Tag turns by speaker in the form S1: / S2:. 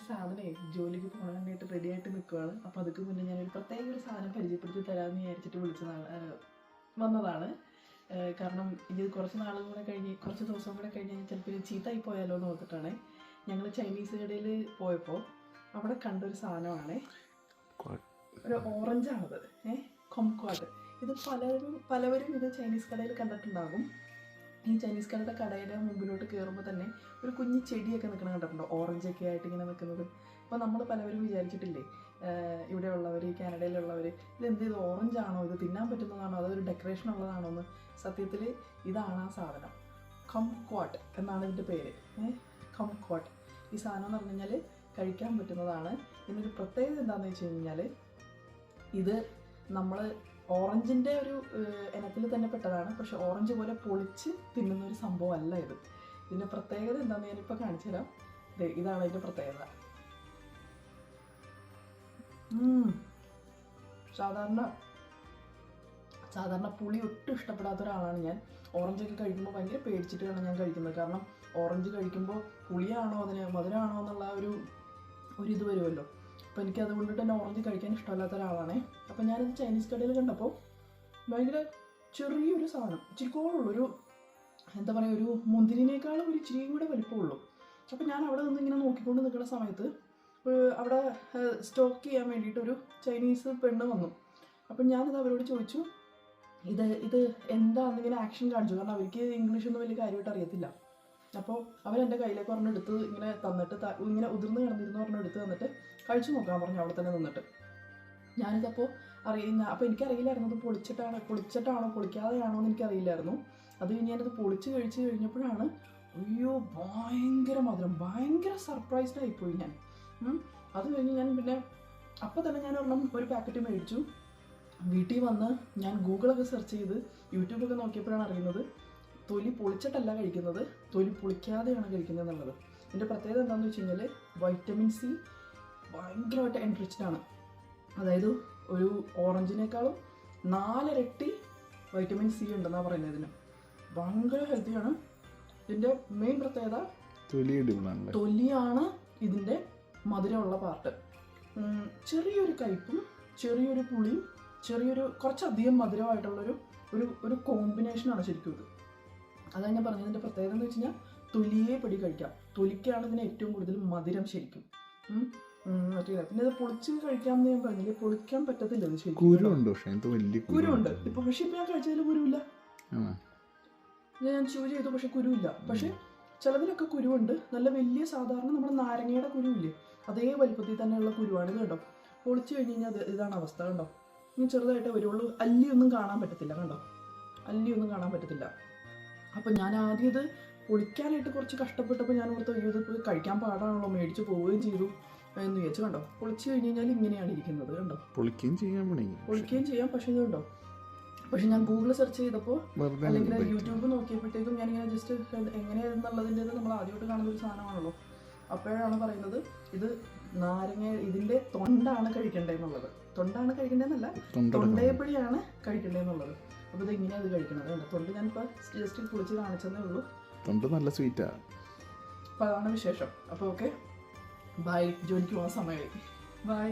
S1: സാധനമേ ജോലിക്ക് പോകാനായിട്ട് റെഡി ആയിട്ട് നിൽക്കുകയാണ്. അപ്പോൾ അതൊക്കെ മുന്നേ ഞാനൊരു പ്രത്യേക ഒരു സാധനം പരിചയപ്പെടുത്തി തരാമെന്ന് വിചാരിച്ചിട്ട് വന്നതാണ്. കാരണം ഇത് കുറച്ച് ദിവസം കൂടെ കഴിഞ്ഞ് ചിലപ്പോൾ ചീത്തയായി പോയാലോ എന്ന് ഓർത്തിട്ടാണ്. ഞങ്ങൾ ചൈനീസ് കടയിൽ പോയപ്പോൾ അവിടെ കണ്ടൊരു സാധനമാണ്. ഒരു ഓറഞ്ചാണത്, കൊംക്വാട്ട്. ഇത് പലവരും ഇത് ചൈനീസ് കടയിൽ കണ്ടിട്ടുണ്ടാകും. ഈ ചൈനീസ് കടയുടെ മുമ്പിലോട്ട് കയറുമ്പോൾ തന്നെ ഒരു കുഞ്ഞു ചെടിയൊക്കെ നിൽക്കണം കണ്ടിട്ടുണ്ടോ, ഓറഞ്ചൊക്കെ ആയിട്ട് ഇങ്ങനെ നിൽക്കുന്നത്. അപ്പോൾ നമ്മൾ പലവരും വിചാരിച്ചിട്ടില്ലേ, ഇവിടെ ഉള്ളവർ, കാനഡയിലുള്ളവർ, ഇത് ഓറഞ്ചാണോ, ഇത് തിന്നാൻ പറ്റുന്നതാണോ, അതൊരു ഡെക്കറേഷൻ ഉള്ളതാണോ എന്ന്. സത്യത്തിൽ ഇതാണ് ആ സാധനം. കൊംക്വാട്ട് എന്നാണ് ഇതിൻ്റെ പേര്. കൊംക്വാട്ട്. ഈ സാധനം എന്ന് പറഞ്ഞു കഴിഞ്ഞാൽ കഴിക്കാൻ പറ്റുന്നതാണ്. ഇതിനൊരു പ്രത്യേകത എന്താണെന്ന് വെച്ച് കഴിഞ്ഞാൽ, ഇത് നമ്മൾ ഓറഞ്ചിൻ്റെ ഒരു ഇനത്തിൽ തന്നെ പെട്ടതാണ്. പക്ഷെ ഓറഞ്ച് പോലെ പൊളിച്ച് തിന്നുന്ന ഒരു സംഭവം അല്ല ഇത്. ഇതിൻ്റെ പ്രത്യേകത എന്താണെന്ന് ഞാനിപ്പോൾ കാണിച്ചു തരാം. ഇതാണ് അതിൻ്റെ പ്രത്യേകത. സാധാരണ പുളി ഒട്ടും ഇഷ്ടപ്പെടാത്ത ഒരാളാണ് ഞാൻ. ഓറഞ്ചൊക്കെ കഴിക്കുമ്പോൾ ഭയങ്കര പേടിച്ചിട്ടാണ് ഞാൻ കഴിക്കുന്നത്. കാരണം ഓറഞ്ച് കഴിക്കുമ്പോൾ പുളിയാണോ അതിന് മധുരമാണോ എന്നുള്ള ഒരു ഇത് വരുമല്ലോ. അപ്പോൾ എനിക്ക് അതുകൊണ്ടിട്ട് തന്നെ ഓറഞ്ച് കഴിക്കാൻ ഇഷ്ടമല്ലാത്ത ഒരാളാണ്. അപ്പോൾ ഞാനിത് ചൈനീസ് കടയിൽ കണ്ടപ്പോൾ ഭയങ്കര ചെറിയൊരു സാധനം, ഇച്ചിരിക്കോളുള്ളൂ, എന്താ പറയുക, ഒരു മുന്തിരിനേക്കാളും ഒരു ഇച്ചിരിയും കൂടെ വലിപ്പമുള്ളൂ. അപ്പോൾ ഞാൻ അവിടെ നിന്ന് ഇങ്ങനെ നോക്കിക്കൊണ്ട് നിൽക്കുന്ന സമയത്ത് അവിടെ സ്റ്റോക്ക് ചെയ്യാൻ വേണ്ടിയിട്ടൊരു ചൈനീസ് പെണ്ണ് വന്നു. അപ്പം ഞാനിത് അവരോട് ചോദിച്ചു, ഇത് എന്താണെന്നിങ്ങനെ ആക്ഷൻ കാണിച്ചു. കാരണം അവർക്ക് ഇംഗ്ലീഷൊന്നും വലിയ കാര്യമായിട്ട് അറിയത്തില്ല. അപ്പോൾ അവരെൻ്റെ കയ്യിലേക്ക് എടുത്ത് ഇങ്ങനെ തന്നിട്ട്, ഇങ്ങനെ ഉതിർന്ന് കിടന്നിരുന്ന് എടുത്ത് തന്നിട്ട് കഴിച്ചു നോക്കാൻ പറഞ്ഞു അവിടെ തന്നെ നിന്നിട്ട്. ഞാനിതപ്പോൾ അപ്പോൾ എനിക്കറിയില്ലായിരുന്നു ഇത് പൊളിച്ചിട്ടാണോ പൊളിക്കാതെയാണോ എന്ന് എനിക്കറിയില്ലായിരുന്നു. അത് കഴിഞ്ഞ് ഞാനത് പൊളിച്ച് കഴിച്ച് കഴിഞ്ഞപ്പോഴാണ്, അയ്യോ ഭയങ്കര മധുരം, ഭയങ്കര സർപ്രൈസ്ഡ് ആയിപ്പോയി ഞാൻ. അത് കഴിഞ്ഞ് ഞാൻ പിന്നെ അപ്പോൾ തന്നെ ഞാൻ ഒരു പാക്കറ്റ് മേടിച്ചു. വീട്ടിൽ വന്ന് ഞാൻ ഗൂഗിളൊക്കെ സെർച്ച് ചെയ്ത് യൂട്യൂബൊക്കെ നോക്കിയപ്പോഴാണ് അറിയുന്നത് തൊലി പൊളിച്ചിട്ടല്ല കഴിക്കുന്നത്, തൊലി പൊളിക്കാതെയാണ് കഴിക്കുന്നത് എന്നുള്ളത്. ഇതിൻ്റെ പ്രത്യേകത എന്താണെന്ന് വെച്ച് കഴിഞ്ഞാൽ വൈറ്റമിൻ സി ഭയങ്കരമായിട്ട് എൻറിച്ച്ഡ് ആണ്. അതായത് ഒരു ഓറഞ്ചിനേക്കാളും 4 ഇരട്ടി വൈറ്റമിൻ സി ഉണ്ടെന്നാണ് പറയുന്നത്. ഇതിന് ഭയങ്കര ഹെൽത്തിയാണ്. ഇതിൻ്റെ മെയിൻ പ്രത്യേകത തൊലിയാണ് ഇതിൻ്റെ മധുരമുള്ള പാർട്ട്. ചെറിയൊരു കയ്പും ചെറിയൊരു പുളിയും കുറച്ചധികം മധുരമായിട്ടുള്ളൊരു ഒരു കോമ്പിനേഷനാണ് ശരിക്കും ഇത്. അതാണ് ഞാൻ പറഞ്ഞതിൻ്റെ പ്രത്യേകത എന്ന് വെച്ച് കഴിഞ്ഞാൽ തൊലിയെ പിടി കഴിക്കാം. തൊലിക്കാണ് ഇതിന് ഏറ്റവും കൂടുതൽ മധുരം ശരിക്കും. പിന്നെ ഇത് പൊളിച്ച് കഴിക്കാമെന്ന് ഞാൻ പറഞ്ഞില്ലേ, പൊളിക്കാൻ പറ്റത്തില്ല. ഇത് ശരിക്കും കുരുണ്ട്. ഇപ്പൊ ഞാൻ കഴിച്ചതിൽ കുരുവില്ല. ഞാൻ ചൂസ് ചെയ്തു, പക്ഷെ കുരുവില്ല. പക്ഷെ ചിലതിലൊക്കെ കുരുവുണ്ട്. നല്ല വലിയ സാധാരണ നമ്മുടെ നാരങ്ങയുടെ കുരുവില്ലേ, അതേ വലിപ്പത്തിൽ തന്നെയുള്ള കുരുവാണ് ഇത്. കണ്ടോ, പൊളിച്ച് കഴിഞ്ഞ് കഴിഞ്ഞാൽ ഇതാണ് അവസ്ഥ. കണ്ടോ, ഇനി ചെറുതായിട്ട് വരുള്ളൂ. അല്ലിയൊന്നും കാണാൻ പറ്റത്തില്ല. കണ്ടോ, അല്ലിയൊന്നും കാണാൻ പറ്റത്തില്ല. അപ്പം ഞാൻ ആദ്യം ഇത് പൊളിക്കാനായിട്ട് കുറച്ച് കഷ്ടപ്പെട്ടപ്പോൾ ഞാൻ ഓർത്ത് ഇത് കഴിക്കാൻ പാടാണല്ലോ, മേടിച്ച് പോവുകയും ചെയ്തു എന്ന് വിചാരിച്ചു. കണ്ടോ, പൊളിച്ച് കഴിഞ്ഞ് കഴിഞ്ഞാൽ ഇങ്ങനെയാണ് ഇരിക്കുന്നത്. കണ്ടോ, പൊളിക്കുകയും ചെയ്യാം. പക്ഷേ ഇത് കണ്ടോ, പക്ഷെ ഞാൻ ഗൂഗിൾ സെർച്ച് ചെയ്തപ്പോൾ അല്ലെങ്കിൽ യൂട്യൂബ് നോക്കിയപ്പോഴത്തേക്കും ഞാനിങ്ങനെ ജസ്റ്റ് എങ്ങനെയാണെന്നുള്ളതിൻ്റെ നമ്മൾ ആദ്യമായിട്ട് കാണുന്ന ഒരു സാധനമാണല്ലോ. അപ്പോഴാണ് പറയുന്നത് ഇത് ഇതിൻ്റെ തൊണ്ടാണ് കഴിക്കേണ്ടതെന്നുള്ളത്. തൊണ്ടാണ് കഴിക്കേണ്ടതെന്നല്ല, തൊണ്ടയപ്പടിയാണ് കഴിക്കേണ്ടതെന്നുള്ളത്. അപ്പോൾ ഇത് എങ്ങനെയാണ് അത് കഴിക്കണത്? തൊണ്ട് ഞാനിപ്പോൾ ജസ്റ്റ് പൊളിച്ച് കാണിച്ചതേ ഉള്ളൂ. തൊണ്ട് നല്ല സ്വീറ്റാണ്. അപ്പോൾ അതാണ് വിശേഷം. അപ്പോൾ ഓക്കെ, ബൈ. ജോലിക്ക് പോകാൻ സമയമായി. ബൈ.